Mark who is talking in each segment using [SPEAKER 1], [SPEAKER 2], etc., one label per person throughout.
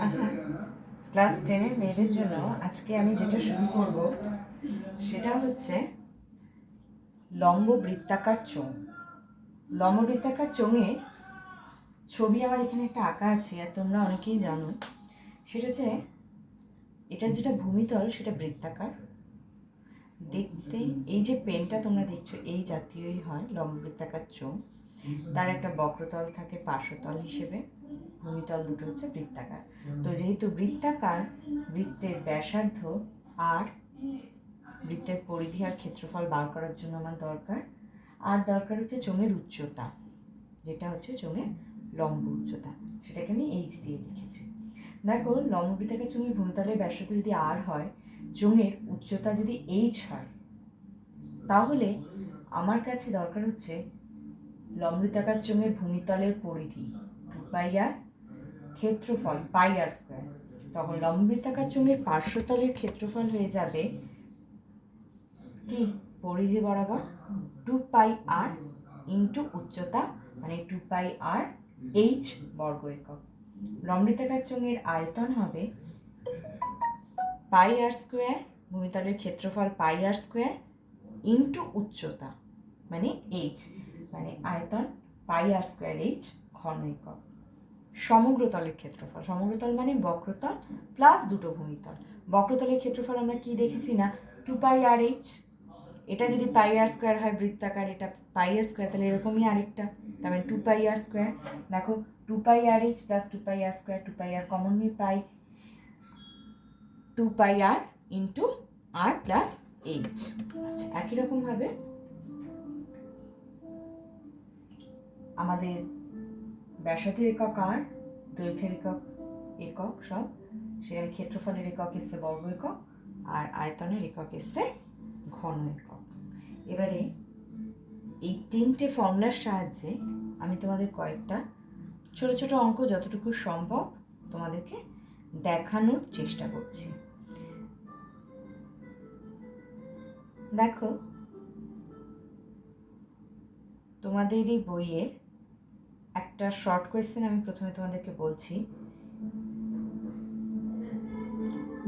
[SPEAKER 1] আচ্ছা, ক্লাস 10-এর মেয়েদের জন্য আজকে আমি যেটা শুরু করব সেটা হচ্ছে লম্ব বৃত্তাকার চোঙ। লম্ব বৃত্তাকার চোঙের ছবি আমার এখানে একটা আঁকা আছে, আর তোমরা অনেকেই জানো। সেটা হচ্ছে এটা যেটা ভূমিতল সেটা বৃত্তাকার দেখতে। এই যে পেনটা তোমরা দেখছো এই জাতীয়ই হয় লম্ব বৃত্তাকার চোঙ। তার একটা বক্রতল থাকে পার্শ্বতল হিসেবে, ভূমিতল দুটো হচ্ছে বৃত্তাকার। তো যেহেতু বৃত্তাকার, বৃত্তের ব্যাসার্ধ আর বৃত্তের পরিধি আর ক্ষেত্রফল বার করার জন্য আমার দরকার দরকার হচ্ছে চোঙের উচ্চতা, যেটা হচ্ছে চোঙের লম্ব উচ্চতা, সেটাকে আমি এইচ দিয়ে লিখেছি। দেখো, লম্ব বৃত্তাকার চোঙের ভূমিতলের ব্যাসার্ধ যদি আর হয়, চোঙের উচ্চতা যদি এইচ হয়, তাহলে আমার কাছে দরকার হচ্ছে লম্ব বৃত্তাকার চোঙের ভূমিতলের পরিধি 2πr, ক্ষেত্রফল πr স্কোয়ার। তখন লম্ব বৃত্তাকার চোঙের পার্শ্বতলের ক্ষেত্রফল হয়ে যাবে কি, পরিধি বরাবর 2πr ইন্টু উচ্চতা, মানে 2πr h বর্গ একক। লম্ব বৃত্তাকার চোঙের আয়তন হবে πr স্কোয়ার, ভূমিতলের ক্ষেত্রফল πr স্কোয়ার ইন্টু উচ্চতা মানে h, মানে আয়তন πr স্কোয়ার h ঘন একক। সমগ্র তলের ক্ষেত্রফল, সমগ্র তল মানে বক্রতল প্লাস দুটো ভূমিতল। বক্রতলের ক্ষেত্রফল আমরা কি দেখেছি না, 2πrh। এটা যদি πr স্কোয়ার হয় বৃত্তাকার, এটা πr স্কোয়ার, তাহলে এরকমই আরেকটা, তার মানে 2πr স্কোয়ার। দেখো 2πrh plus 2πr square, 2πr common নিয়ে পাই 2πr ইন্টু আর প্লাস এইচ। আচ্ছা, একই রকমভাবে আমাদের ব্যাসার্ধের একক আর, দৈর্ঘ্যের একক একক সব, সেখানে ক্ষেত্রফলের একক এসছে বর্গ একক, আর আয়তনের একক এসছে ঘন একক। এবারে এই তিনটে ফর্মুলার সাহায্যে আমি তোমাদের কয়েকটা ছোট ছোট অঙ্ক যতটুকু সম্ভব তোমাদেরকে দেখানোর চেষ্টা করছি। দেখো, তোমাদের এই বইয়ের একটা শর্ট কোয়েশ্চেন আমি প্রথমে তোমাদেরকে বলছি।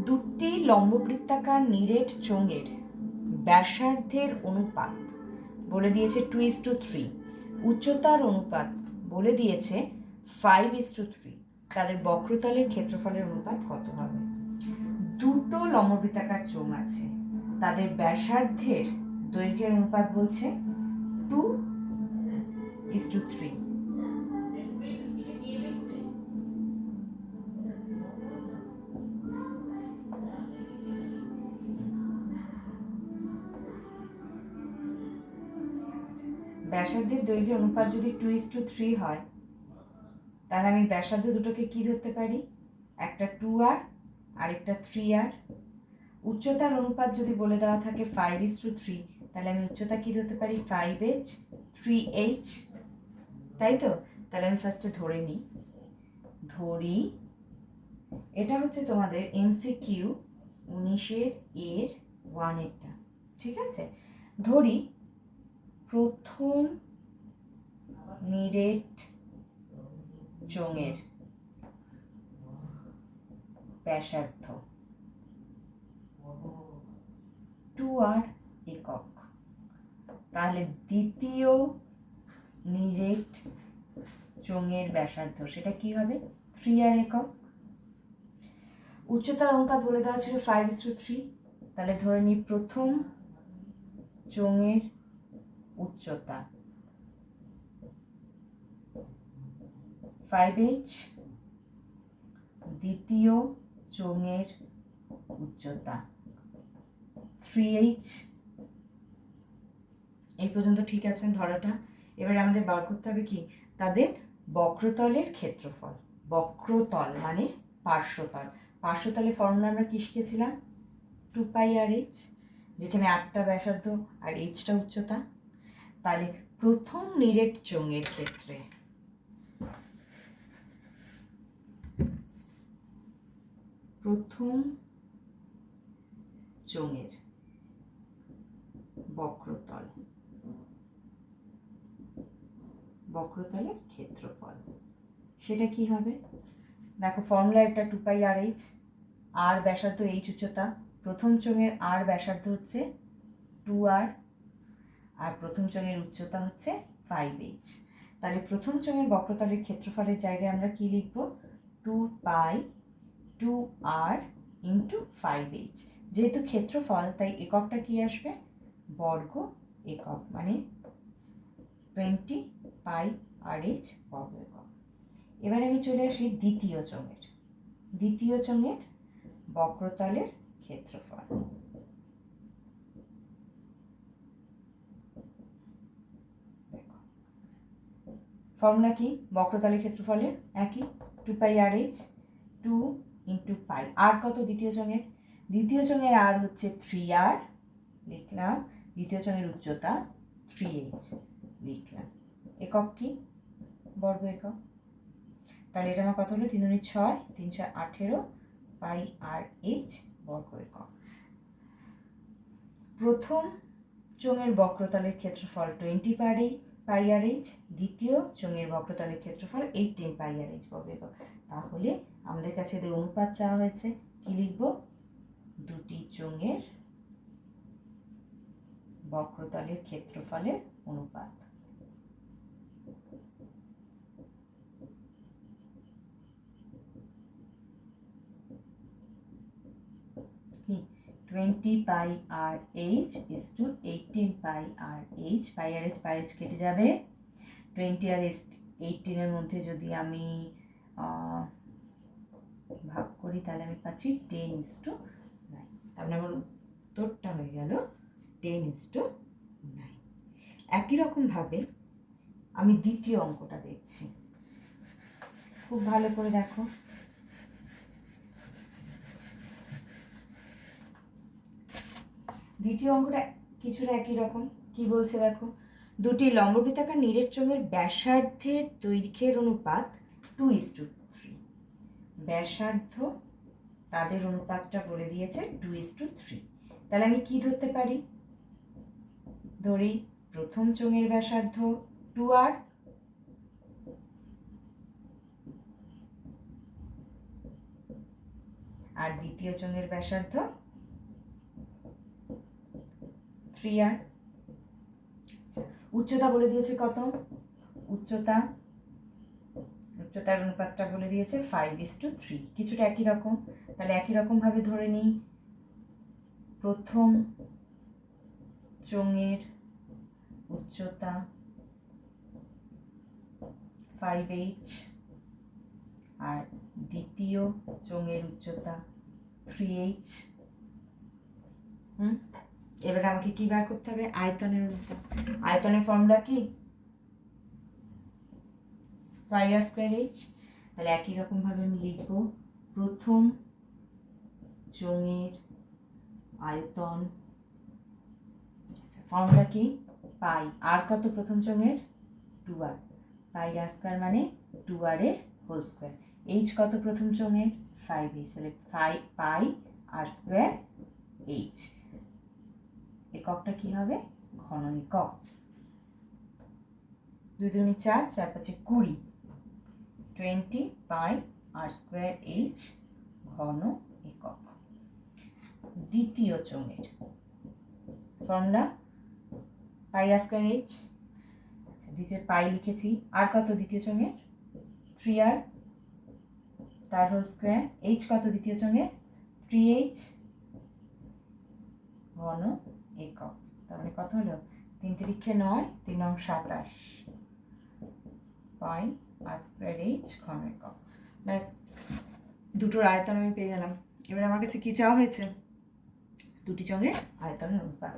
[SPEAKER 1] দুটি লম্ববৃত্তাকার নিরেট চোঙের ব্যাসার্ধের অনুপাত বলে দিয়েছে 2:3, উচ্চতার অনুপাত বলে দিয়েছে 5:3, তাদের বক্রতলের ক্ষেত্রফলের অনুপাত কত হবে? দুটো লম্ববৃত্তাকার চোঙ আছে, তাদের ব্যাসার্ধের দৈর্ঘ্যের অনুপাত বলছে 2:3। ব্যাসার্ধের দৈর্ঘ্যের অনুপাত যদি 2:3 হয়, তাহলে আমি ব্যাসার্ধ দুটোকে কি ধরতে পারি, একটা 2r আর একটা 3r। উচ্চতার অনুপাত যদি বলে দেওয়া থাকে 5:3, তাহলে আমি উচ্চতা কি ধরতে পারি, 5h 3h, তাই তো? তাহলে আমি ফার্স্টে ধরে নিই, ধরি এটা হচ্ছে তোমাদের MCQ 19-এর এর 1-এরটা, ঠিক আছে? ধরি প্রথম নিরেট চোঙের ব্যাসার্ধ 2r একক, তাহলে দ্বিতীয় নিরেট চোঙের ব্যাসার্ধ সেটা কি হবে, 3r একক। উচ্চতার অনুপাত বলে দেওয়া ছিল 5:3, তাহলে ধরে নিই প্রথম চোঙের উচ্চতা 5h, দ্বিতীয় চোঙের উচ্চতা 3h। এই পর্যন্ত ঠিক আছে ধরাটা? এবারে আমাদের বার করতে হবে কি, তাদের বক্রতলের ক্ষেত্রফল। বক্রতল মানে পার্শ্বতল, পার্শ্বতলের ফর্মুলা আমরা কি শিখেছিলাম, 2πrh, যেখানে 8টা ব্যাসার্ধ আর h-টা উচ্চতা। তাহলে প্রথম নিরেট চোঙের ক্ষেত্রে প্রথম চোঙের বক্রতল, বক্রতলের ক্ষেত্রফল সেটা কি হবে, দেখো ফর্মুলা একটা 2πr/h, আর ব্যাসার্ধ h উচ্চতা, প্রথম চোঙের আর ব্যাসার্ধ হচ্ছে 2r, আর প্রথম চোঙের উচ্চতা হচ্ছে 5h। তাহলে প্রথম চোঙের বক্রতলের ক্ষেত্রফলের জায়গায় আমরা কি লিখব? 2π2r into 5h। যেহেতু ক্ষেত্রফল তাই এককটা কি আসবে? বর্গ একক, মানে 20πr/h বর্গ একক। এবার আমি চলে আসি দ্বিতীয় চোঙের বক্রতলের ক্ষেত্রফল। ফর্মুলা কি? বক্রতলের ক্ষেত্রফলের একই, 2πr/h, 2 ইন্টু পাই। আর কত দ্বিতীয় চোঙের আর হচ্ছে 3r লিখলাম, দ্বিতীয় চোঙের উচ্চতা 3h লিখলাম। একক কি? বর্গ একক। তাহলে এটা আমার কত হলো? 3 × 6, 3 × 18 πr/h বর্গ একক। প্রথম চোঙের বক্রতলের ক্ষেত্রফল 20πr/h, দ্বিতীয় চোঙের বক্রতলের ক্ষেত্রফল 18πr/h বর্গ একক। তাহলে আমাদের কাছে এদের অনুপাত চাওয়া হয়েছে, কি লিখব? দুটি চোঙের বক্রতলের ক্ষেত্রফলের অনুপাত। কি? 20πr/h is to 18πr/h, πr/h কেটে যাবে। 20 আর 18 এর মধ্যে যদি আমি ভাগ করি তাহলে আমি পাচ্ছি 10:9। তাহলে আমার উত্তরটা হয়ে গেল 10:9। একই রকমভাবে আমি দ্বিতীয় অঙ্কটা দেখছি, খুব ভালো করে দেখো। দ্বিতীয় অঙ্কটা কিছুটা একই রকম। কি বলছে দেখো? দুটি লম্ববৃত্তাকার নিরেট চোঙের ব্যাসার্ধের দৈর্ঘ্যের অনুপাত 2:3। ব্যাসার্ধ তাদের অনুপাতটা বলে দিয়েছে 2:3। তাহলে আমি কি ধরতে পারি? ধরি প্রথম চোঙের ব্যাসার্ধ 2r, আর দ্বিতীয় চোঙের ব্যাসার্ধ 3r। উচ্চতা বলে দিয়েছে কত? উচ্চতার অনুপাতটা বলে দিয়েছে 5:3, কিছুটা একই রকম। তাহলে একই রকম ভাবে ধরে নিই প্রথম চোঙের উচ্চতা 5h, আর দ্বিতীয় চোঙের উচ্চতা 3h। এবার আমাকে কি বার করতে হবে? আয়তনের অনুপাত। আয়তনের ফর্মুলা কি? πr²h। তাহলে একই রকম ভাবে আমি লিখব প্রথম চোঙের আয়তন, ফর্মুলা কি? পাই। আর কত প্রথম চোঙের? 2r, πr² মানে 2r এর হোল স্কোয়ার। h কত প্রথম চোঙের? 5h, তাহলে πr²h। এককটা কি হবে? ঘন একক। 2 × 4, 4 × 5 = 20, 20πr²h ঘন একক। দ্বিতীয় চোঙের ফর্মুলা πr²h। আচ্ছা, দ্বিতীয় পাই লিখেছি। আর কত দ্বিতীয় চোঙের? 3r, তার হোল স্কোয়ার। h কত দ্বিতীয় চোঙের? 3h ঘন একক। তার মানে কত হলো? 3 × 3 = 9, 3 × 27 πr²h ঘন একক। ব্যাস, দুটোর আয়তন আমি পেয়ে গেলাম। এবার আমার কাছে কি চাওয়া হয়েছে? দুটি চোঙের আয়তনের অনুপাত।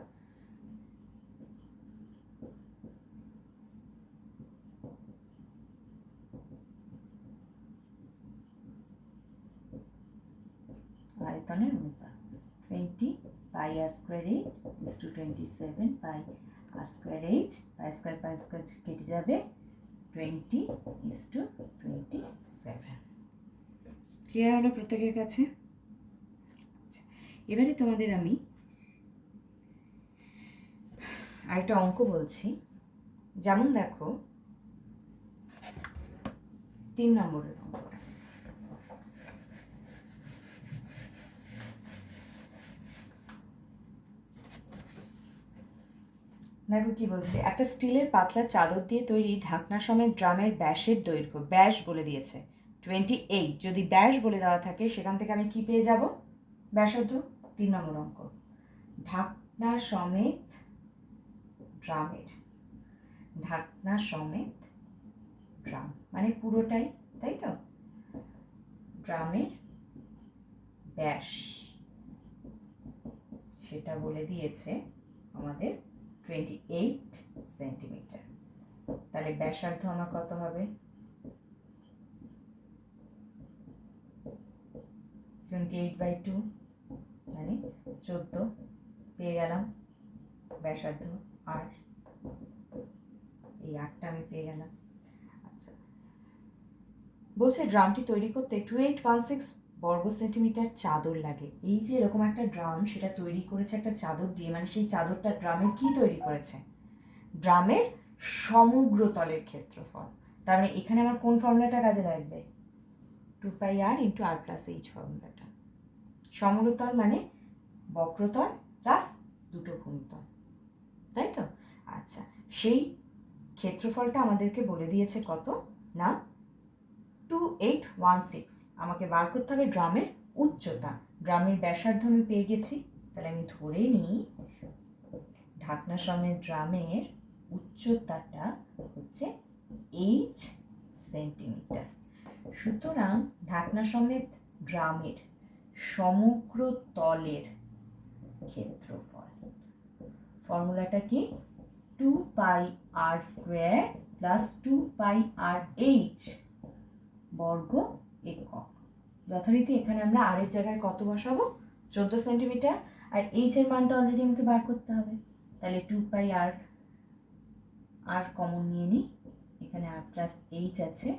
[SPEAKER 1] আয়তনের অনুপাত 20πr²h is to 27πr²h, π² কেটে যাবে, 20:27। ক্লিয়ার হলো প্রত্যেকের কাছে? এবারে তোমাদের আমি আরেকটা অঙ্ক বলছি। যেমন দেখো 3 নম্বরের অঙ্কটা। দেখো কি বলছে, একটা স্টিলের পাতলা চাদর দিয়ে তৈরি ঢাকনা সমেত ড্রামের ব্যাসের দৈর্ঘ্য, ব্যাস বলে দিয়েছে 28। যদি ব্যাস বলে দেওয়া থাকে সেখান থেকে আমি কি পেয়ে যাব? ব্যাসার্ধ। 3 নম্বর অঙ্ক। ঢাকনা সমেত ড্রামের, ঢাকনা সমেত ড্রাম মানে পুরোটাই, তাই তো? ড্রামের ব্যাস সেটা বলে দিয়েছে আমাদের 28 সেন্টিমিটার। তাহলে ব্যাসার্ধ আমার কত হবে? 28/2 মানে 14 পেয়ে গেলাম ব্যাসার্ধ। আর এই 8টা আমি পেয়ে গেলাম। আচ্ছা, বলছে ড্রামটি তৈরি করতে 2816 বর্গ সেন্টিমিটার চাদর লাগে। এই যে এরকম একটা ড্রাম, সেটা তৈরি করেছে একটা চাদর দিয়ে, মানে সেই চাদরটা ড্রামের কি তৈরি করেছে? ড্রামের সমগ্র তলের ক্ষেত্রফল। তার মানে এখানে আমার কোন ফর্মুলাটা কাজে লাগবে? 2πr × r+h ফর্মুলাটা। সমগ্রতল মানে বক্রতল প্লাস দুটো ভূমিতল, তাই তো? আচ্ছা, সেই ক্ষেত্রফলটা আমাদেরকে বলে দিয়েছে কত না 2816। আমাকে বার করতে হবে ড্রামের উচ্চতা। ড্রামের ব্যাসার্ধ আমি পেয়ে গেছি, তাহলে আমি ধরে নিই ঢাকনা সমেত ড্রামের উচ্চতাটা হচ্ছে h সেন্টিমিটার। সুতরাং ঢাকনা সমেত ড্রামের সমগ্র তলের ক্ষেত্রফল, ফর্মুলাটা কি? 2πr² + 2πrh বর্গ একক। যথারীতি এখানে আমরা r এর জায়গায় কত বসাবো? 14 সেন্টিমিটার। আর h এর মানটা অলরেডি আমাকে বার করতে হবে, তাহলে 2πr, আর কমন নিয়ে নিই, এখানে r+h আছে।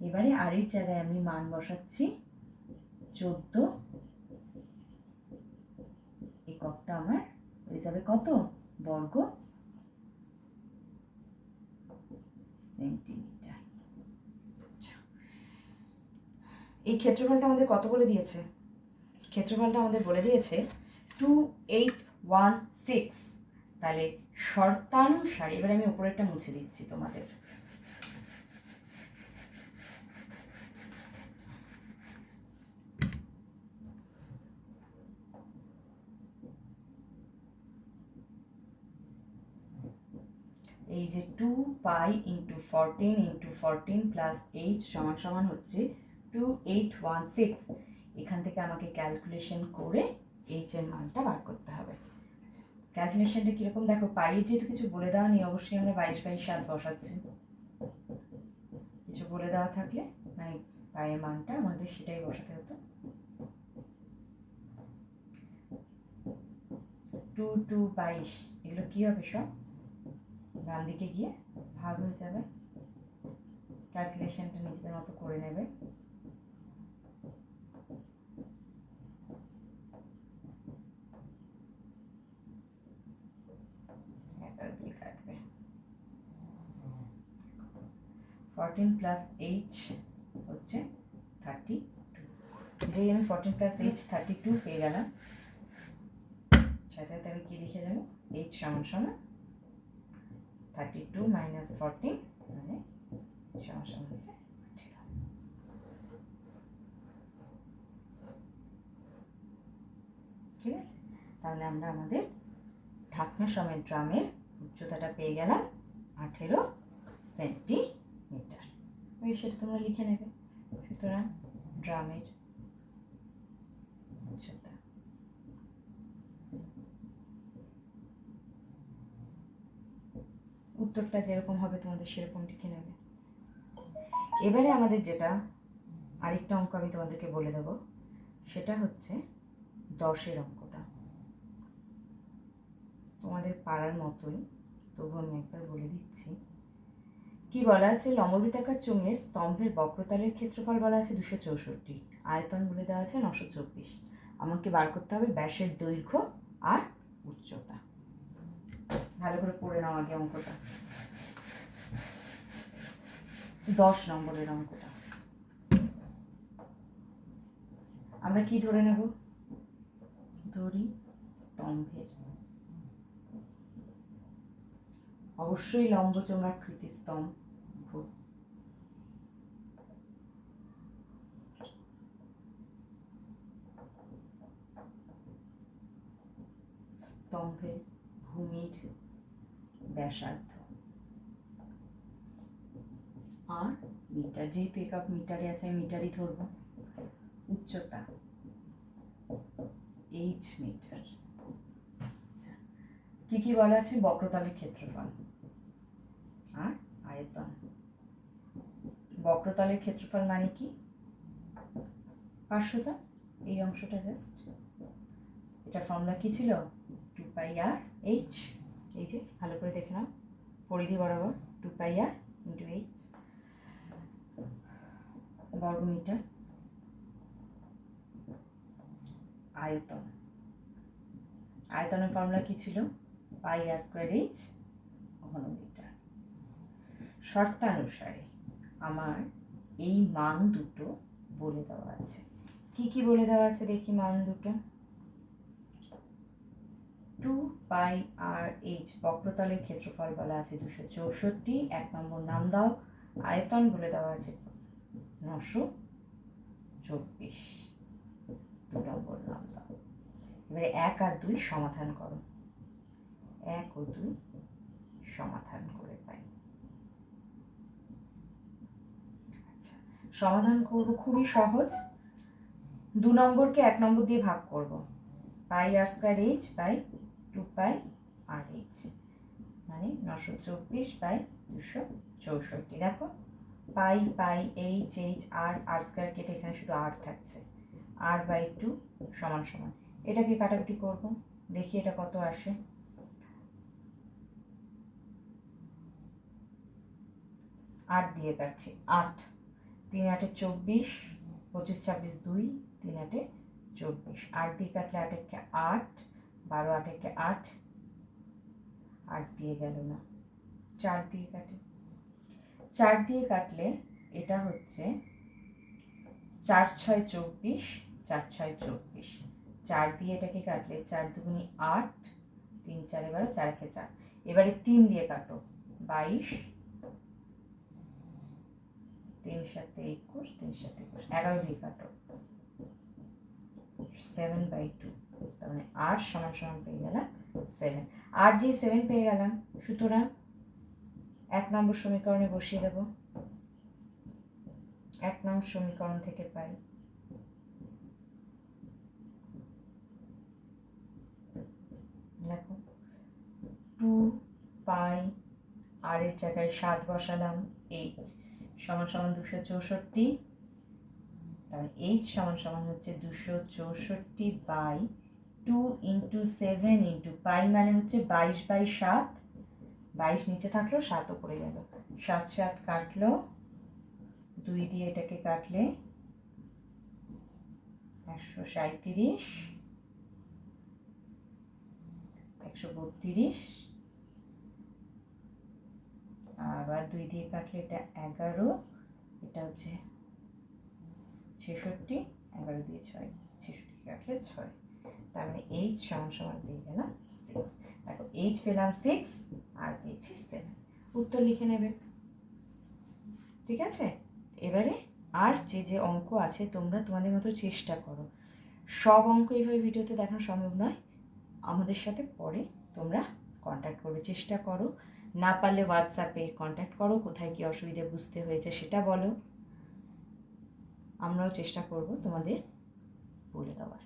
[SPEAKER 1] এবারে r এর জায়গায় আমি মান বসাচ্ছি 14, এককটা আমার হয়ে যাবে কত? বর্গ সেন্টিমিটার। এই ক্ষেত্রফলটা আমাদের কত বলে দিয়েছে? ক্ষেত্রফলটা আমাদের বলে দিয়েছে 2816। তাহলে শর্তানুসারে, এবার আমি উপরেরটা মুছে দিচ্ছি তোমাদের। এই যে 2π × 14 × 14 + h সমান হচ্ছে 2816। এখান থেকে আমাকে ক্যালকুলেশন করে h এর মানটা বার করতে হবে। ক্যালকুলেশনটা কিরকম দেখো, পাইয়ের যেহেতু কিছু বলে দেওয়া নেই, অবশ্যই আমরা 22/7 বসাচ্ছি। কিছু বলে দেওয়া থাকলে মানে পাইয়ের মানটা আমাদের সেটাই বসাতে হতো। 2 2 22, এগুলো কি হবে? সব ডান দিকে গিয়ে ভাগ হয়ে যাবে। ক্যালকুলেশনটা নিজেদের মতো করে নেবে। একবার দিয়ে কাটবে। 14 + h হচ্ছে 32। যেই আমি 14 + h 32 পেয়ে গেলাম, সাথে সাথে আমি কি লিখে দেবো? h = 32 - 14 মানে সমান হচ্ছে 18। ঠিক আছে, তাহলে আমরা আমাদের ঢাকনা সমেত ড্রামের উচ্চতাটা পেয়ে গেলাম 18 সেন্টিমিটার। সেটা তোমরা লিখে নেবে। সুতরাং ড্রামের উচ্চতা উত্তরটা যেরকম হবে তোমাদের সেরকম লিখে নেবে। এবারে আমাদের যেটা আরেকটা অঙ্ক আমি তোমাদেরকে বলে দেবো, সেটা হচ্ছে 10-এর অঙ্কটা। তোমাদের পাড়ার মতোই, তবু আমি একবার বলে দিচ্ছি। কি বলা আছে? লম্ববৃত্তাকার চোঙের স্তম্ভের বক্রতলের ক্ষেত্রফল বলা আছে 264, আয়তন বলে দেওয়া আছে 924। আমাকে বার করতে হবে ব্যাসের দৈর্ঘ্য আর উচ্চতা। ভালো করে পড়ে নাও আগে অঙ্কটা। 10 নম্বরের অঙ্কটা আমরা কি ধরে নেব? ধরি স্তম্ভের অবশ্যই লম্বচোঙাকৃতি স্তম্ভ। স্তম্ভের ভূমির ব্যাসার্ধ আর মিটার, যেহেতু একক মিটারে আছে আমি মিটারই ধরবো। উচ্চতা এইচ মিটার। কি কি বলা আছে? বক্রতলের ক্ষেত্রফল আর আয়তন। বক্রতলের ক্ষেত্রফল মানে কি? পার্শ্বতা, এই অংশটা জাস্ট। এটা ফর্মুলা কি ছিল? 2πr/h। এই যে ভালো করে দেখে নাও, পরিধি বরাবর 2πr × h বর্গমিটার। আয়তন, আয়তনের ফর্মুলা কি ছিল? πr²h ঘনমিটার। শর্তানুসারে আমার এই মান দুটো বলে দেওয়া আছে। কি কি বলে দেওয়া আছে দেখি মান দুটো। 2πr/h বক্রতলের ক্ষেত্রফল বলা আছে 264। 1 নম্বর নাম দাও। আয়তন বলে দেওয়া আছে 924। 2 নম্বর নাম দাও। এবারে 1 আর 2 সমাধান করো। 1 ও 2 সমাধান করে পাই। আচ্ছা, সমাধান করব খুবই সহজ। 2 নম্বরকে 1 নম্বর দিয়ে ভাগ করব। πr²h/2πrh মানে 924/264। দেখো পাই পাই এইচ এইচ আর আর স্কয়ার কেটে এখানে শুধু আর থাকছে। r/2 সমান সমান, এটাকে কাটাকুটি করব, দেখি এটা কত আসে। আট দিয়ে কাটছি। 8 3 8 24, 25 26 2, 3 8 24। 8 দিয়ে কাটলে 8 একে 8, 12 8 একে 8, 8 দিয়ে গেল না। 4 দিয়ে কাটে। 4 দিয়ে কাটলে এটা হচ্ছে 4 6 24, 4 6 24। 4 দিয়ে এটাকে কাটলে 4 দুগুণে 8, 3 4 12, 4 একে 4। এবারে 3 দিয়ে কাটো, 22, 3 7 21, 3 7 21। 11 দিয়ে কাটো, 7/2। তার মানে 8 সমান সমান পেয়ে গেলাম 7। আর যে 7 পেয়ে গেলাম, সুতরাং 1 নম্বর সমীকরণে বসিয়ে দেব। 1 নং সমীকরণ থেকে পাই দেখো 2πr এর জায়গায় 7 বসালাম, h সমান সমান 264। তাহলে h সমান সমান হচ্ছে 264/2 × 7 × পাই মানে হচ্ছে 22/7। 22 নিচে থাকলো, 7 উপরে গেল। 7 7 কাটলো, 2 দিয়ে এটাকে কাটলে 137, 132। আবার 2 দিয়ে কাটলে এটা 11, এটা হচ্ছে 66, 11 দিয়ে 6, 66 কাটলে 6। তার মানে h সমান সমান পেয়ে গেলাম 6। দেখো h পেলাম 6 আর পেয়েছি 7। উত্তর লিখে নেবে, ঠিক আছে? এবারে আর যে যে অঙ্ক আছে তোমরা তোমাদের মতো চেষ্টা করো। সব অঙ্ক এইভাবে ভিডিওতে দেখানো সম্ভব নয়, আমাদের সাথে পরে তোমরা কন্ট্যাক্ট করবে, চেষ্টা করো। না পারলে হোয়াটসঅ্যাপে কন্ট্যাক্ট করো, কোথায় কী অসুবিধা বুঝতে হয়েছে সেটা বলো, আমরাও চেষ্টা করব তোমাদের বলে দেওয়ার।